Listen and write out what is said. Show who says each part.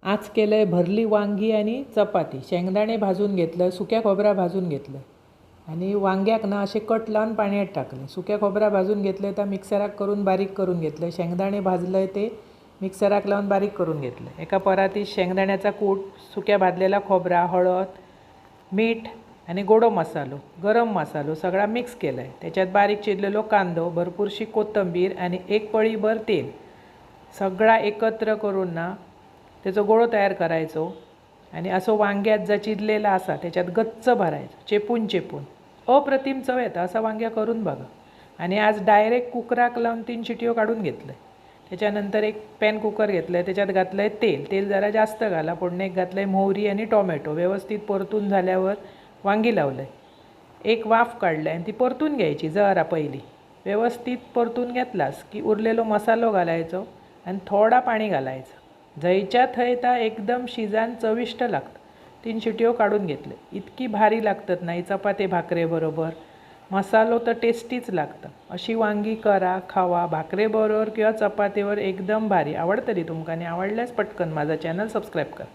Speaker 1: आज केलं आहे भरली वांगी आणि चपाती. शेंगदाणे भाजून घेतलं, सुक्या खोबरा भाजून घेतलं आणि वांग्याक ना असे कट लावून पाण्यात टाकले. सुक्या खोबरा भाजून घेतलं तर मिक्सराक करून बारीक करून घेतलं. शेंगदाणे भाजलं ते मिक्सराक लावून बारीक करून घेतलं. एका परातीत शेंगदाण्याचा कूट, सुक्या भाजलेला खोबरा, हळद, मीठ आणि गोडो मसालो, गरम मसालो सगळा मिक्स केला आहे. त्याच्यात बारीक चिरलेलो कांदो, भरपूरशी कोथिंबीर आणि एक पळीभर तेल सगळा एकत्र करून ना त्याचा गोळो तयार करायचो आणि असं वांग्यात जा चिरलेला असा त्याच्यात गच्च भरायचं, चेपून चेपून. अप्रतिम चव येतं. असं वांग्या करून बघा. आणि आज डायरेक्ट कुकराक लावून 3 शिट्यो काढून घेतलं आहे. त्याच्यानंतर एक पॅन कुकर घेतलं आहे, त्याच्यात घातलं आहे तेल जरा जास्त घाला. फोडणीक घातलं आहे मोहरी आणि टोमॅटो. व्यवस्थित परतून झाल्यावर वांगी लावलं आहे. एक वाफ काढलं आहे आणि ती परतून घ्यायची जरा पहिली. व्यवस्थित परतून घेतलास की उरलेलो मसालो घालायचो आणि थोडा पाणी घालायचं. जयच्या थंय एकदम शिजान चविष्ट लागतं. 3 शिट्यो काढून घेतले. इतकी भारी लागतात नाही चपाती भाकरे बरोबर. मसालो तर टेस्टीच लागतं. अशी वांगी करा, खावा भाकरे बरोबर किंवा चपातीवर एकदम भारी. आवडतली तुमका आणि आवडल्यास पटकन माझा चॅनल सबस्क्राईब करा.